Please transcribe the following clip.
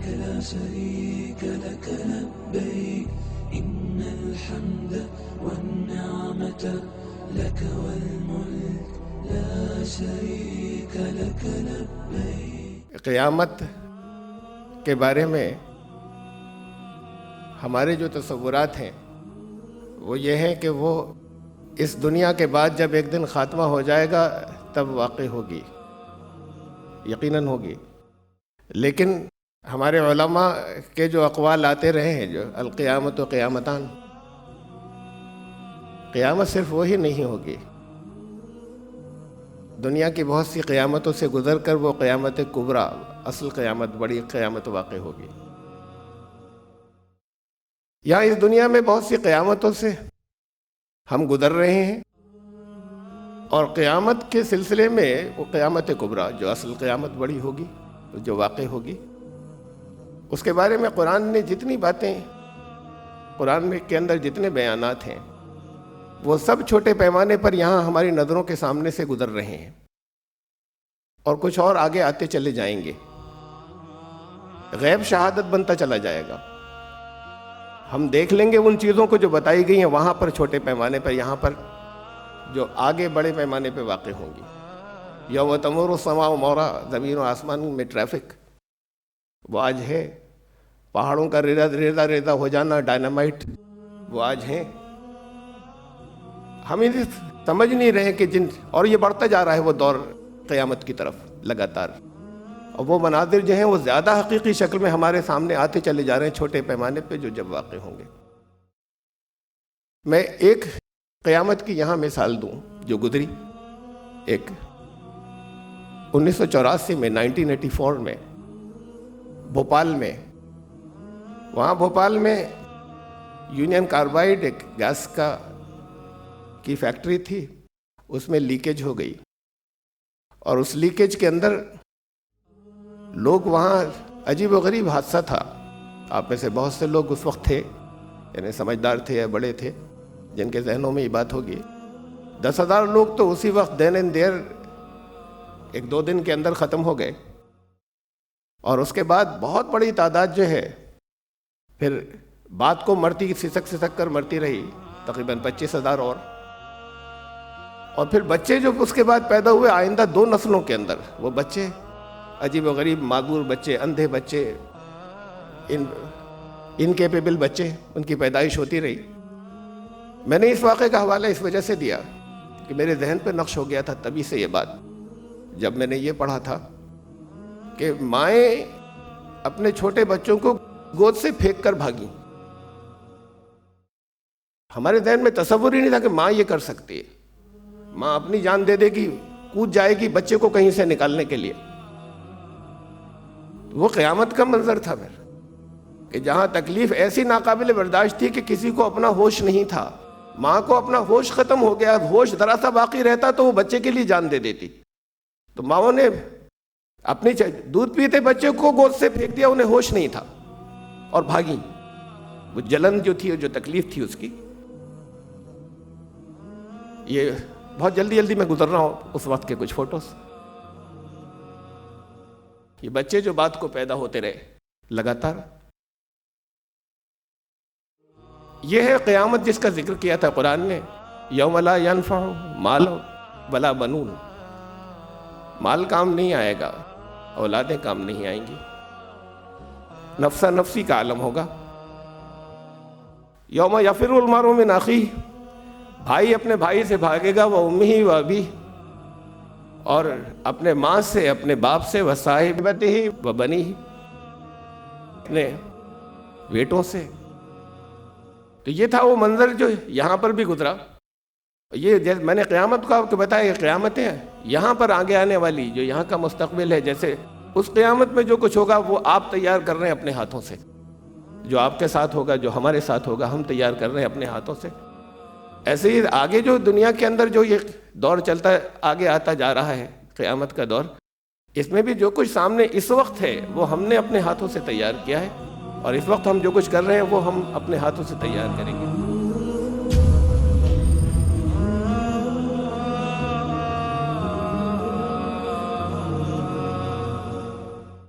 لبيك لا شريك لك لبيك إن الحمد والنعمة لك والملك لا شريك لك لبيك. قیامت کے بارے میں ہمارے جو تصورات ہیں وہ یہ ہیں کہ وہ اس دنیا کے بعد جب ایک دن خاتمہ ہو جائے گا تب واقع ہوگی، یقیناً ہوگی. لیکن ہمارے علماء کے جو اقوال آتے رہے ہیں، جو القیامت و قیامتان، قیامت صرف وہی نہیں ہوگی، دنیا کی بہت سی قیامتوں سے گزر کر وہ قیامت کبریٰ، اصل قیامت، بڑی قیامت واقع ہوگی. یہاں اس دنیا میں بہت سی قیامتوں سے ہم گزر رہے ہیں، اور قیامت کے سلسلے میں وہ قیامت کبریٰ جو اصل قیامت بڑی ہوگی، جو واقع ہوگی، اس کے بارے میں قرآن نے جتنی باتیں، قرآن میں کے اندر جتنے بیانات ہیں، وہ سب چھوٹے پیمانے پر یہاں ہماری نظروں کے سامنے سے گزر رہے ہیں، اور کچھ اور آگے آتے چلے جائیں گے. غیب شہادت بنتا چلا جائے گا. ہم دیکھ لیں گے ان چیزوں کو جو بتائی گئی ہیں وہاں پر چھوٹے پیمانے پر، یہاں پر جو آگے بڑے پیمانے پہ واقع ہوں گی. یوم تمور السماء مورا، زمین و آسمان میں ٹریفک وہ آج ہے. پہاڑوں کا ریزہ ریزہ ہو جانا، ڈائنامائٹ، وہ آج ہیں. ہم یہ سمجھ نہیں رہے کہ اور یہ بڑھتا جا رہا ہے وہ دور قیامت کی طرف لگاتار، اور وہ مناظر جو ہیں وہ زیادہ حقیقی شکل میں ہمارے سامنے آتے چلے جا رہے ہیں چھوٹے پیمانے پہ، جو جب واقع ہوں گے. میں ایک قیامت کی یہاں مثال دوں جو گزری. ایک 1984 میں 1984 میں بھوپال میں، وہاں بھوپال میں یونین کاربائڈ ایک گیس کی فیکٹری تھی، اس میں لیکیج ہو گئی، اور اس لیکیج کے اندر لوگ، وہاں عجیب و غریب حادثہ تھا. آپ میں سے بہت سے لوگ اس وقت تھے، یعنی سمجھدار تھے یا بڑے تھے، جن کے ذہنوں میں یہ بات ہوگی. 10,000 لوگ تو اسی وقت دین اینڈ دیر، ایک دو دن کے اندر ختم ہو گئے. اور اس کے بعد بہت بڑی تعداد جو ہے پھر بات کو مرتی، سسک کر مرتی رہی، تقریباً 25,000 اور پھر بچے جو اس کے بعد پیدا ہوئے آئندہ 2 نسلوں کے اندر، وہ بچے عجیب و غریب، معذور بچے، اندھے بچے، انکیپیبل بچے، ان کی پیدائش ہوتی رہی. میں نے اس واقعے کا حوالہ اس وجہ سے دیا کہ میرے ذہن پہ نقش ہو گیا تھا تبھی سے یہ بات، جب میں نے یہ پڑھا تھا کہ مائیں اپنے چھوٹے بچوں کو گود سے پھینک کر بھاگیں. ہمارے ذہن میں تصور ہی نہیں تھا کہ ماں یہ کر سکتی ہے. ماں اپنی جان دے دے گی، کود جائے گی بچے کو کہیں سے نکالنے کے لیے. وہ قیامت کا منظر تھا پھر، کہ جہاں تکلیف ایسی ناقابل برداشت تھی کہ کسی کو اپنا ہوش نہیں تھا. ماں کو اپنا ہوش ختم ہو گیا، ہوش ذرا سا باقی رہتا تو وہ بچے کے لیے جان دے دیتی. تو ماؤں نے اپنی دودھ پیتے بچے کو گود سے پھینک دیا، انہیں ہوش نہیں تھا، اور بھاگی. وہ جلن جو تھی، جو تکلیف تھی اس کی. یہ بہت جلدی میں گزر رہا ہوں اس وقت کے کچھ فوٹوز. یہ بچے جو بات کو پیدا ہوتے رہے لگاتار. یہ ہے قیامت جس کا ذکر کیا تھا قرآن نے. یوم لا ینفع مال ولا بنون، مال کام نہیں آئے گا، اولادیں کام نہیں آئیں گی. نفسا نفسی کا عالم ہوگا. یوم یفر المرء من اخیہ، بھائی اپنے بھائی سے بھاگے گا، وہ امہ و ابیہ، اور اپنے ماں سے، اپنے باپ سے، و صاحبتہ و بنیہ، اپنے بیٹوں سے. تو یہ تھا وہ منظر جو یہاں پر بھی گزرا. یہ جیسے میں نے قیامت کو آپ کو بتایا، یہ قیامتیں یہاں پر آگے آنے والی، جو یہاں کا مستقبل ہے، جیسے اس قیامت میں جو کچھ ہوگا وہ آپ تیار کر رہے ہیں اپنے ہاتھوں سے. جو آپ کے ساتھ ہوگا، جو ہمارے ساتھ ہوگا، ہم تیار کر رہے ہیں اپنے ہاتھوں سے. ایسے ہی آگے جو دنیا کے اندر جو یہ دور چلتا ہے، آگے آتا جا رہا ہے قیامت کا دور، اس میں بھی جو کچھ سامنے اس وقت ہے وہ ہم نے اپنے ہاتھوں سے تیار کیا ہے، اور اس وقت ہم جو کچھ کر رہے ہیں وہ ہم اپنے ہاتھوں سے تیار کریں گے.